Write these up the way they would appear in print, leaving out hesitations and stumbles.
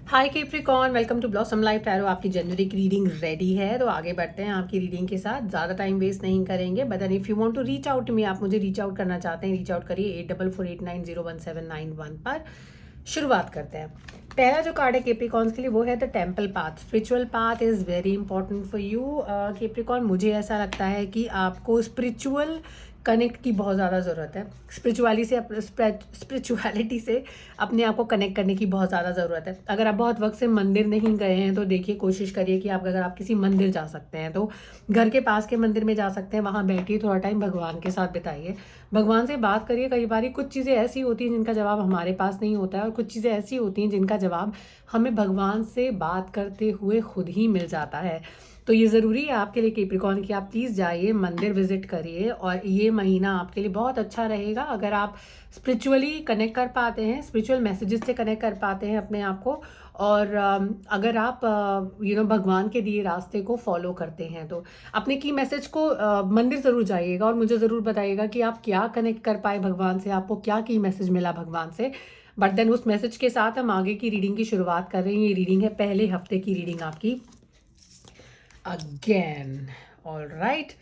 Hi Capricorn, welcome to Blossom Life Tarot. आपकी जनवरी की रीडिंग रेडी है, तो आगे बढ़ते हैं आपकी रीडिंग के साथ। ज़्यादा टाइम वेस्ट नहीं करेंगे। But then if you want to reach out to me, आप मुझे रीच आउट करना चाहते हैं, रीच आउट करिए 8448901791 पर। शुरुआत करते हैं। पहला जो कार्ड है कैप्रिकॉर्न्स के लिए वो है the temple path. Spiritual path is very important for you Capricorn. मुझे ऐसा लगता है कि आपको स्पिरिचुअल कनेक्ट की बहुत ज़्यादा ज़रूरत है। स्पिरिचुअलिटी से अपने आप को कनेक्ट करने की बहुत ज़्यादा ज़रूरत है। अगर आप बहुत वक्त से मंदिर नहीं गए हैं तो देखिए, कोशिश करिए कि अगर आप किसी मंदिर जा सकते हैं तो घर के पास के मंदिर में जा सकते हैं, वहाँ बैठिए, थोड़ा टाइम भगवान के साथ बिताइए, भगवान से बात करिए। कई बार कुछ चीज़ें ऐसी होती हैं जिनका जवाब हमारे पास नहीं होता है, और कुछ चीज़ें ऐसी होती हैं जिनका जवाब हमें भगवान से बात करते हुए खुद ही मिल जाता है। तो ये ज़रूरी है आपके लिए कैप्रिकॉर्न कि आप प्लीज़ जाइए, मंदिर विजिट करिए, और ये महीना आपके लिए बहुत अच्छा रहेगा अगर आप स्पिरिचुअली कनेक्ट कर पाते हैं, स्पिरिचुअल मैसेजेस से कनेक्ट कर पाते हैं अपने आप को, और अगर आप भगवान के दिए रास्ते को फॉलो करते हैं तो अपने की मैसेज को मंदिर ज़रूर जाइएगा और मुझे ज़रूर बताइएगा कि आप क्या कनेक्ट कर पाए भगवान से, आपको क्या की मैसेज मिला भगवान से। बट देन उस मैसेज के साथ हम आगे की रीडिंग की शुरुआत कर रहे हैं। ये रीडिंग है पहले हफ्ते की रीडिंग आपकी अगेन। ऑल राइट,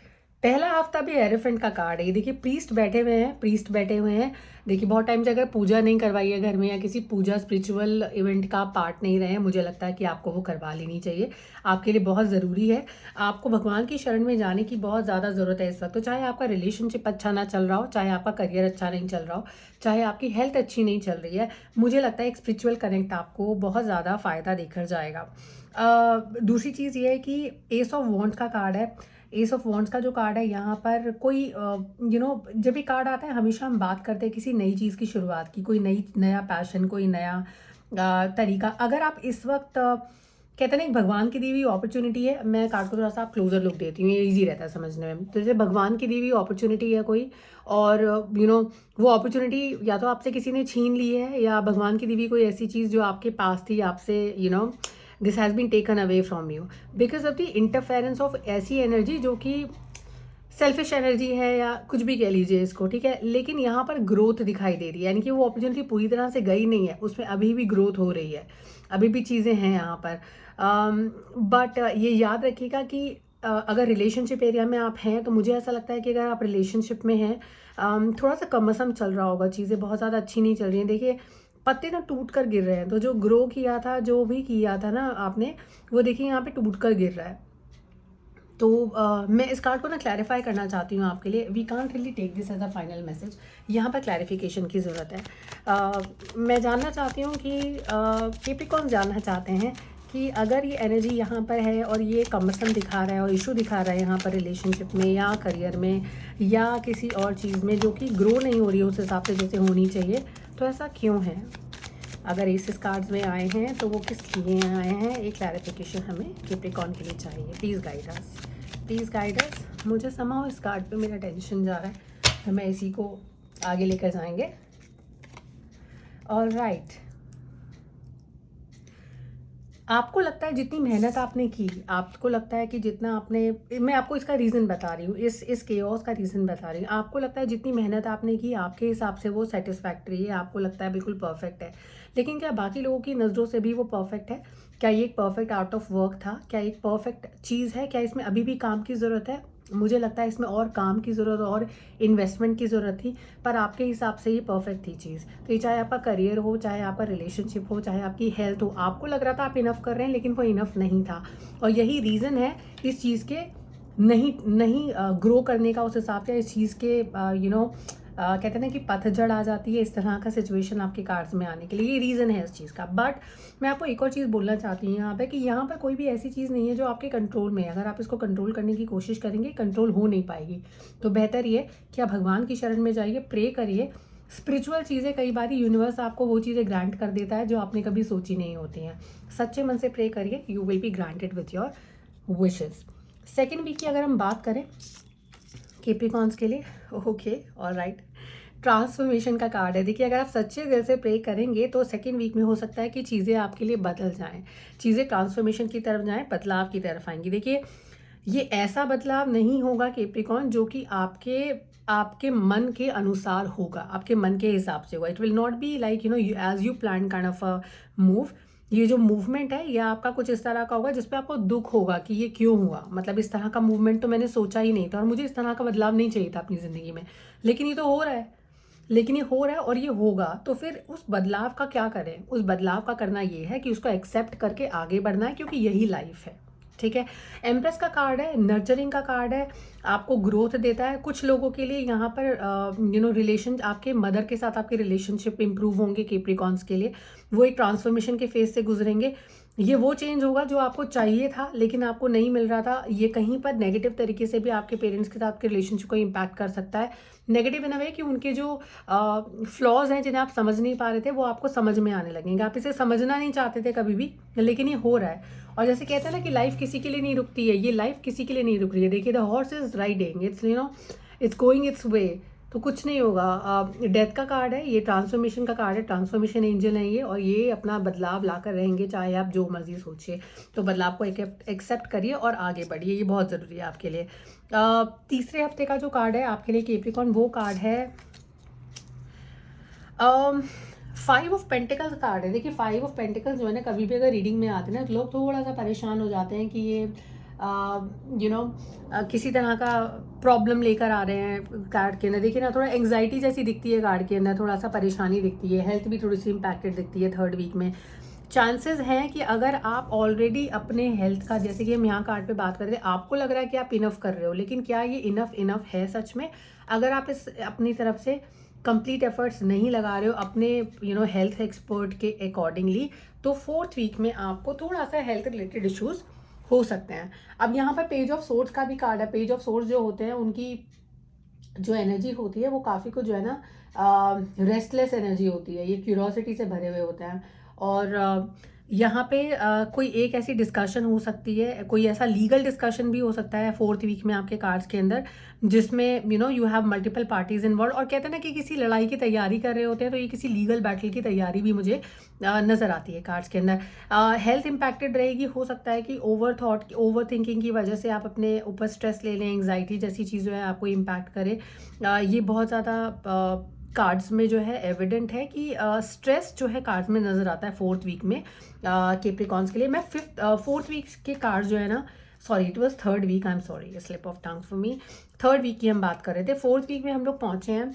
पहला हफ्ता भी एलिफेंट का कार्ड है। ये देखिए, प्रीस्ट बैठे हुए हैं, प्रीस्ट बैठे हुए हैं। देखिए, बहुत टाइम से अगर पूजा नहीं करवाई है घर में, या किसी पूजा स्पिरिचुअल इवेंट का पार्ट नहीं रहे हैं, मुझे लगता है कि आपको वो करवा लेनी चाहिए। आपके लिए बहुत ज़रूरी है। आपको भगवान की शरण में जाने की बहुत ज़्यादा ज़रूरत है इस वक्त। तो चाहे आपका रिलेशनशिप अच्छा ना चल रहा हो, चाहे आपका करियर अच्छा नहीं चल रहा हो, चाहे आपकी हेल्थ अच्छी नहीं चल रही है, मुझे लगता है एक स्पिरिचुअल कनेक्ट आपको बहुत ज़्यादा फ़ायदा देकर जाएगा। दूसरी चीज़ ये है कि एस ऑफ वॉन्ड्स का कार्ड है। एस ऑफ वॉन्ड्स का जो कार्ड है, यहाँ पर कोई जब भी कार्ड आता है, हमेशा हम बात करते हैं किसी नई चीज़ की शुरुआत की, कोई नया पैशन, कोई नया तरीका। अगर आप इस वक्त कहते हैं ना, एक भगवान की दी हुई अपॉर्चुनिटी है। मैं कार्ड को थोड़ा सा आप क्लोजर लुक देती हूँ, ये ईजी रहता है समझने में। तो जैसे भगवान की दी हुई अपॉर्चुनिटी है कोई, और वो अपॉर्चुनिटी या तो आपसे किसी ने छीन ली है, या भगवान की दी हुई कोई ऐसी चीज़ जो आपके पास थी, आपसे this has been taken away from you because of the interference of ऐसी एनर्जी जो कि सेल्फिश एनर्जी है, या कुछ भी कह लीजिए इसको, ठीक है। लेकिन यहाँ पर ग्रोथ दिखाई दे रही है, यानी कि वो अपॉर्चुनिटी पूरी तरह से गई नहीं है, उसमें अभी भी ग्रोथ हो रही है, अभी भी चीज़ें हैं यहाँ पर। बट ये याद रखिएगा कि अगर रिलेशनशिप एरिया में आप हैं, तो मुझे ऐसा लगता है कि अगर आप रिलेशनशिप में हैं, थोड़ा सा कमसम चल रहा होगा, चीज़ें बहुत ज़्यादा अच्छी नहीं चल रही हैं। देखिए, पत्ते ना टूट कर गिर रहे हैं, तो जो ग्रो किया था, जो भी किया था ना आपने, वो देखिए यहाँ पे टूट कर गिर रहा है। तो मैं इस कार्ड को ना क्लैरिफाई करना चाहती हूँ आपके लिए। We can't really take this as a final message, यहाँ पर क्लैरिफिकेशन की ज़रूरत है। मैं जानना चाहती हूँ कि कैप्रिकॉर्न जानना चाहते हैं कि अगर ये एनर्जी यहाँ पर है और ये कमर्सन दिखा रहा है और इशू दिखा रहा है यहाँ पर रिलेशनशिप में, या करियर में, या किसी और चीज़ में जो कि ग्रो नहीं हो रही है उस हिसाब से जैसे होनी चाहिए, तो ऐसा क्यों है? अगर एसिस कार्ड्स में आए हैं तो वो किस लिए आए हैं, एक क्लैरिफिकेशन हमें कैप्रिकॉर्न के लिए चाहिए। Please guide us, please guide us. मुझे समाओ इस कार्ड पे मेरा टेंशन जा रहा है, तो मैं इसी को आगे लेकर जाएंगे। ऑल राइट, आपको लगता है जितनी मेहनत आपने की, आपको लगता है कि जितना आपने, मैं आपको इसका रीज़न बता रही हूँ, इस केओस का रीज़न बता रही हूँ। आपको लगता है जितनी मेहनत आपने की, आपके हिसाब से वो सेटिस्फैक्ट्री है, आपको लगता है बिल्कुल परफेक्ट है। लेकिन क्या बाकी लोगों की नज़रों से भी वो परफेक्ट है? क्या ये एक परफेक्ट आउट ऑफ वर्क था? क्या एक परफेक्ट चीज़ है? क्या इसमें अभी भी काम की ज़रूरत है? मुझे लगता है इसमें और काम की ज़रूरत और इन्वेस्टमेंट की ज़रूरत थी, पर आपके हिसाब से ये परफेक्ट थी चीज़। तो ये चाहे आपका करियर हो, चाहे आपका रिलेशनशिप हो, चाहे आपकी हेल्थ हो, आपको लग रहा था आप इनफ कर रहे हैं, लेकिन वो इनफ नहीं था। और यही रीज़न है इस चीज़ के नहीं नहीं ग्रो करने का उस हिसाब से, इस चीज़ के कहते हैं ना कि पतझड़ आ जाती है, इस तरह का सिचुएशन आपके कार्ड्स में आने के लिए, ये रीज़न है इस चीज़ का। बट मैं आपको एक और चीज़ बोलना चाहती हूँ यहाँ पे, कि यहाँ पर कोई भी ऐसी चीज़ नहीं है जो आपके कंट्रोल में है। अगर आप इसको कंट्रोल करने की कोशिश करेंगे, कंट्रोल हो नहीं पाएगी। तो बेहतर ये कि आप भगवान की शरण में जाइए, प्रे करिए। स्पिरिचुअल चीज़ें कई बार यूनिवर्स आपको वो चीज़ें ग्रांट कर देता है जो आपने कभी सोची नहीं होती हैं। सच्चे मन से प्रे करिए, you will be granted with your wishes. Second week की अगर हम बात करें कैप्रिकॉर्न्स के लिए, ओके, ऑल राइट, ट्रांसफॉर्मेशन का कार्ड है। देखिए, अगर आप सच्चे दिल से प्रे करेंगे तो सेकेंड वीक में हो सकता है कि चीज़ें आपके लिए बदल जाएं, चीज़ें ट्रांसफॉर्मेशन की तरफ जाएं, बदलाव की तरफ आएंगी। देखिए, ये ऐसा बदलाव नहीं होगा कैप्रिकॉर्न जो कि आपके आपके मन के अनुसार होगा, आपके मन के हिसाब से होगा। It will not be like as you plan kind of a move. ये जो मूवमेंट है ये आपका कुछ इस तरह का होगा जिसपे आपको दुख होगा कि ये क्यों हुआ, मतलब इस तरह का मूवमेंट तो मैंने सोचा ही नहीं था और मुझे इस तरह का बदलाव नहीं चाहिए था अपनी ज़िंदगी में, लेकिन ये तो हो रहा है। लेकिन ये हो रहा है और ये होगा, तो फिर उस बदलाव का क्या करें? उस बदलाव का करना ये है कि उसको एक्सेप्ट करके आगे बढ़ना है, क्योंकि यही लाइफ है, ठीक है? एम्प्रेस का कार्ड है, नर्चरिंग का कार्ड है, आपको ग्रोथ देता है। कुछ लोगों के लिए यहाँ पर रिलेशन, आपके मदर के साथ आपके रिलेशनशिप इंप्रूव होंगे कैप्रिकॉन्स के लिए। वो एक ट्रांसफॉर्मेशन के फेज से गुजरेंगे। ये वो चेंज होगा जो आपको चाहिए था लेकिन आपको नहीं मिल रहा था। ये कहीं पर नेगेटिव तरीके से भी आपके पेरेंट्स के साथ के रिलेशनशिप को इम्पैक्ट कर सकता है। नेगेटिव इन अ वे कि उनके जो फ्लॉज हैं जिन्हें आप समझ नहीं पा रहे थे वो आपको समझ में आने लगेंगे। आप इसे समझना नहीं चाहते थे कभी भी, लेकिन ये हो रहा है। और जैसे कहते हैं ना कि लाइफ किसी के लिए नहीं रुकती है, ये लाइफ किसी के लिए नहीं रुक रही है। देखिए, the horse is riding, it's going its way. तो कुछ नहीं होगा। डेथ का कार्ड है, ये ट्रांसफॉर्मेशन का कार्ड है, ट्रांसफॉर्मेशन एंजल है ये, और ये अपना बदलाव लाकर रहेंगे चाहे आप जो मर्जी सोचिए। तो बदलाव को एक्सेप्ट करिए और आगे बढ़िए, ये बहुत ज़रूरी है आपके लिए। तीसरे हफ्ते का जो कार्ड है आपके लिए कैप्रिकॉर्न, वो कार्ड है 5 ऑफ पेंटिकल्स कार्ड है। देखिए, 5 ऑफ पेंटिकल्स जो है ना, कभी भी अगर रीडिंग में आते हैं ना तो लोग थोड़ा सा परेशान हो जाते हैं कि ये किसी तरह का प्रॉब्लम लेकर आ रहे हैं कार्ड के अंदर। देखिए ना, थोड़ा एंग्जाइटी जैसी दिखती है कार्ड के अंदर, थोड़ा सा परेशानी दिखती है, हेल्थ भी थोड़ी सी इम्पैक्टेड दिखती है थर्ड वीक में। चांसेस हैं कि अगर आप ऑलरेडी अपने हेल्थ का, जैसे कि हम यहाँ कार्ड पे बात कर रहे थे, आपको लग रहा है कि आप इनफ कर रहे हो, लेकिन क्या ये इनफ है सच में? अगर आप इस अपनी तरफ से कंप्लीट एफर्ट्स नहीं लगा रहे हो अपने हेल्थ एक्सपर्ट के अकॉर्डिंगली, तो फोर्थ वीक में आपको थोड़ा सा हेल्थ रिलेटेड इश्यूज हो सकते हैं। अब यहाँ पर पेज ऑफ सोर्ड्स का भी कार्ड है। पेज ऑफ सोर्ड्स जो होते हैं उनकी जो एनर्जी होती है वो काफ़ी कुछ जो है ना रेस्टलेस एनर्जी होती है, ये क्यूरोसिटी से भरे हुए होते हैं। और यहाँ पे कोई एक ऐसी डिस्कशन हो सकती है, कोई ऐसा लीगल डिस्कशन भी हो सकता है फोर्थ वीक में आपके कार्ड्स के अंदर, जिसमें you have multiple parties involve. और कहते हैं ना कि किसी लड़ाई की तैयारी कर रहे होते हैं, तो ये किसी लीगल बैटल की तैयारी भी मुझे नज़र आती है कार्ड्स के अंदर। हेल्थ इम्पैक्टेड रहेगी, हो सकता है कि ओवर थिंकिंग की वजह से आप अपने ऊपर स्ट्रेस ले लें, एंग्जाइटी जैसी चीज़ जो है आपको इम्पैक्ट करे। ये बहुत ज़्यादा कार्ड्स में जो है एविडेंट है कि स्ट्रेस जो है कार्ड्स में नज़र आता है फोर्थ वीक में कैप्रिकॉर्न्स के लिए। मैं फोर्थ वीक के कार्ड्स जो है ना, sorry it was third week, I am sorry, slip of tongue for me. Third week की हम बात कर रहे थे, फोर्थ वीक में हम लोग पहुंचे हैं।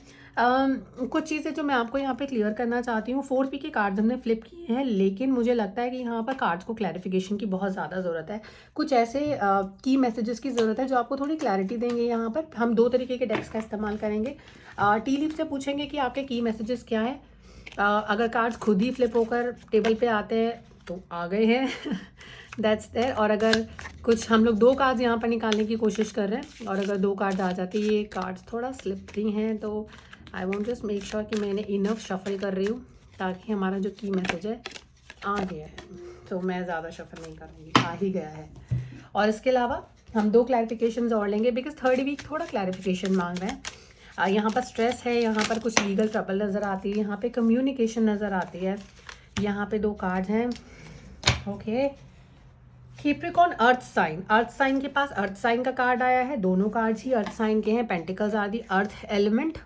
कुछ चीज़ें जो मैं आपको यहाँ पे क्लियर करना चाहती हूँ। फोर्थ वीक के कार्ड्स हमने फ्लिप किए हैं, लेकिन मुझे लगता है कि यहाँ पर कार्ड्स को क्लैरिफिकेशन की बहुत ज़्यादा ज़रूरत है। कुछ ऐसे की मैसेजेस की ज़रूरत है जो आपको थोड़ी क्लैरिटी देंगे। यहाँ पर हम 2 तरीके के डेक्स का इस्तेमाल करेंगे। टी लीफ से पूछेंगे कि आपके की मैसेजेस क्या हैं। अगर कार्ड्स खुद ही फ्लिप होकर टेबल पे आते हैं तो आ गए हैं दैट्स देयर। और अगर कुछ हम लोग 2 कार्ड्स यहाँ पर निकालने की कोशिश कर रहे हैं और अगर 2 कार्ड आ जाते, ये कार्ड्स थोड़ा स्लिपरी हैं, तो I want just make sure कि मैंने इनफ शफल कर रही हूँ ताकि हमारा जो की मैसेज है आ गया है। तो मैं ज़्यादा शफल नहीं करूँगी, आ ही गया है। और इसके अलावा हम 2 क्लैरिफिकेशन और लेंगे, बिकॉज थर्ड वीक थोड़ा क्लैरिफिकेशन मांग रहे हैं। यहाँ पर स्ट्रेस है, यहाँ पर कुछ लीगल ट्रबल नज़र आती है, यहाँ पे कम्युनिकेशन नज़र आती है। यहाँ पे 2 कार्ड हैं। Okay, Capricorn earth sign, earth sign के पास अर्थ साइन का कार्ड आया है। दोनों कार्ड्स ही अर्थ साइन के हैं, पेंटिकल्स आदि अर्थ एलिमेंट।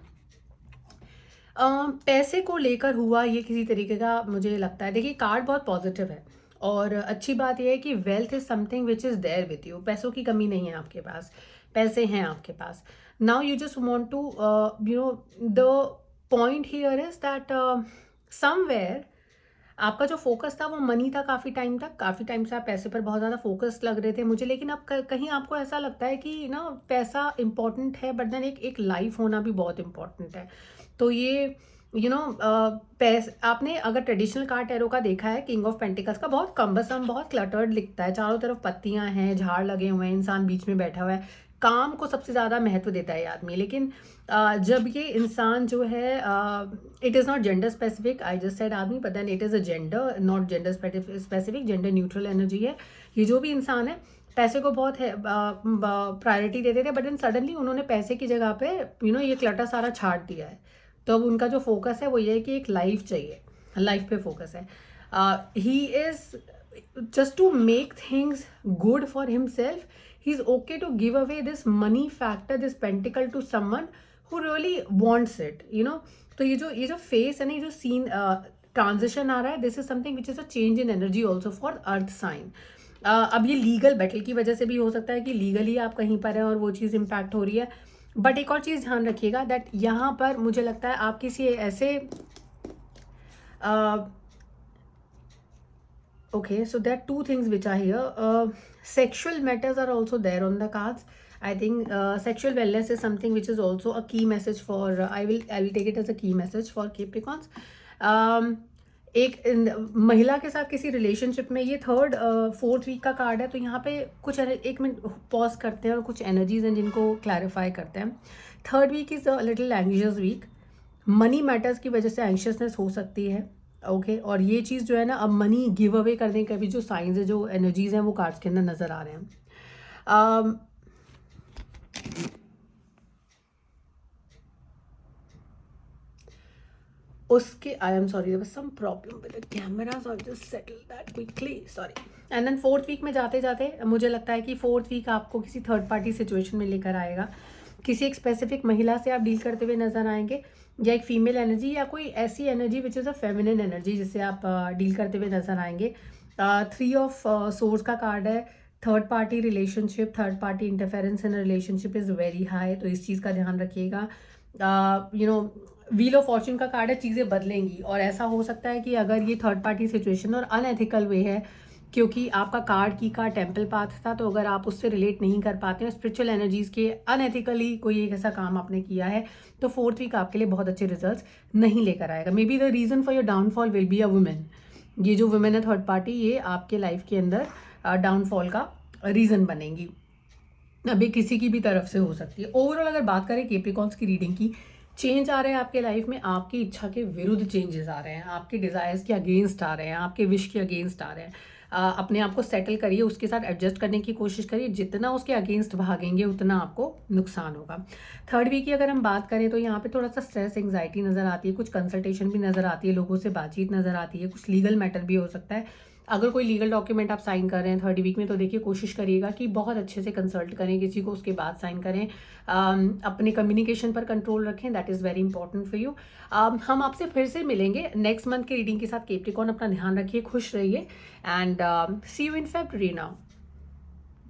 पैसे को लेकर हुआ ये किसी तरीके का मुझे लगता है। देखिए, कार्ड बहुत पॉजिटिव है और अच्छी बात यह है कि wealth is something which is there with you. पैसों की कमी नहीं है आपके पास, पैसे हैं आपके पास। Now you just want to the point here is that somewhere आपका जो फोकस था वो मनी था। काफ़ी टाइम से आप पैसे पर बहुत ज़्यादा फोकस लग रहे थे मुझे, लेकिन अब कहीं आपको ऐसा लगता है कि ना पैसा इंपॉर्टेंट है, बट देन एक लाइफ होना भी बहुत इंपॉर्टेंट है। तो ये आपने अगर ट्रेडिशनल कार्ड टैरो का देखा है, किंग ऑफ पेंटिकल्स का बहुत कम्बसम, बहुत क्लटर्ड लिखता है, चारों तरफ पत्तियां हैं, झाड़ लगे हुए हैं, इंसान बीच में बैठा हुआ है, काम को सबसे ज़्यादा महत्व देता है ये आदमी। लेकिन जब ये इंसान जो है, it is not gender specific, I just said आदमी, but then it is a gender, not gender specific, gender neutral energy है। ये जो भी इंसान है पैसे को बहुत है प्रायोरिटी देते थे, बट देन सडनली उन्होंने पैसे की जगह पे ये क्लटर सारा छाट दिया है। तो अब उनका जो फोकस है वो ये है कि एक लाइफ चाहिए, लाइफ पे फोकस है। He is just to make things good for himself, he's okay to give away this money factor, this pentacle to someone who really wants it, तो ये जो फेस है ना, ये जो सीन ट्रांजिशन आ रहा है, this is something which is a change in energy also for earth sign. अब ये लीगल बैटल की वजह से भी हो सकता है कि लीगली आप कहीं पर हैं और वो चीज़ इम्पैक्ट हो रही है। बट एक और चीज़ ध्यान रखिएगा दैट यहाँ पर मुझे लगता है आप किसी ऐसे okay, so there are two things which are here. Sexual matters are also there on the cards. I think sexual wellness is something which is also a key message for. I will take it as a key message for Capricorns. एक महिला के साथ किसी relationship में, ये third fourth week का card है, तो यहाँ पे कुछ एक मिनट पॉज करते हैं और कुछ एनर्जीज हैं जिनको क्लैरिफाई करते हैं। Third week is a little anxious week. Money matters की वजह से एंग्शियसनेस हो सकती है। ओके और ये चीज़ जो है ना, अब मनी गिव अवे करने का भी जो साइंस है, जो एनर्जीज हैं, वो कार्ड्स के अंदर नज़र आ रहे हैं। उसके I am sorry, there was some problem with the camera, so I just settle that quickly, sorry. And then fourth week में जाते जाते मुझे लगता है कि फोर्थ वीक आपको किसी थर्ड पार्टी सिचुएशन में लेकर आएगा। किसी एक स्पेसिफिक महिला से आप डील करते हुए नजर आएंगे, या एक फीमेल एनर्जी या कोई ऐसी energy which is a feminine energy जिससे आप डील करते हुए नजर आएंगे। 3 ऑफ सोर्स का कार्ड है। Third party relationship, third party interference in relationship is very high, तो इस चीज़ का ध्यान रखिएगा। व्हील ऑफ फॉर्चून का कार्ड है, चीज़ें बदलेंगी और ऐसा हो सकता है कि अगर ये थर्ड पार्टी सिचुएशन और अनएथिकल वे है, क्योंकि आपका कार्ड की का टेम्पल पाथ था, तो अगर आप उससे रिलेट नहीं कर पाते हैं स्पिरिचुअल एनर्जीज के, अनएथिकली कोई एक ऐसा काम आपने किया है, तो फोर्थ वीक आपके लिए बहुत अच्छे रिजल्ट्स नहीं लेकर आएगा। May be the reason for your downfall will be a women. ये जो वुमेन है थर्ड पार्टी, ये आपके लाइफ के अंदर डाउनफॉल का रीजन बनेंगी, अभी किसी की भी तरफ से हो सकती है। ओवरऑल अगर बात करें कैप्रिकॉर्न्स की रीडिंग की, चेंज आ रहे हैं आपके लाइफ में, आपकी इच्छा के विरुद्ध चेंजेस आ रहे हैं, आपके डिज़ायर्स के अगेंस्ट आ रहे हैं, आपके विश के अगेंस्ट आ रहे हैं। अपने आप को सेटल करिए, उसके साथ एडजस्ट करने की कोशिश करिए। जितना उसके अगेंस्ट भागेंगे उतना आपको नुकसान होगा। थर्ड वीक की अगर हम बात करें तो यहाँ पे थोड़ा सा स्ट्रेस, एंग्जाइटी नज़र आती है, कुछ कंसल्टेशन भी नज़र आती है, लोगों से बातचीत नज़र आती है, कुछ लीगल मैटर भी हो सकता है। अगर कोई लीगल डॉक्यूमेंट आप साइन कर रहे हैं थर्ड वीक में, तो देखिए कोशिश करिएगा कि बहुत अच्छे से कंसल्ट करें किसी को, उसके बाद साइन करें। अपने कम्युनिकेशन पर कंट्रोल रखें, that is very important for you. हम आपसे फिर से मिलेंगे नेक्स्ट मंथ के रीडिंग के साथ। कैप्रिकॉर्न अपना ध्यान रखिए, खुश रहिए, and see you in February now.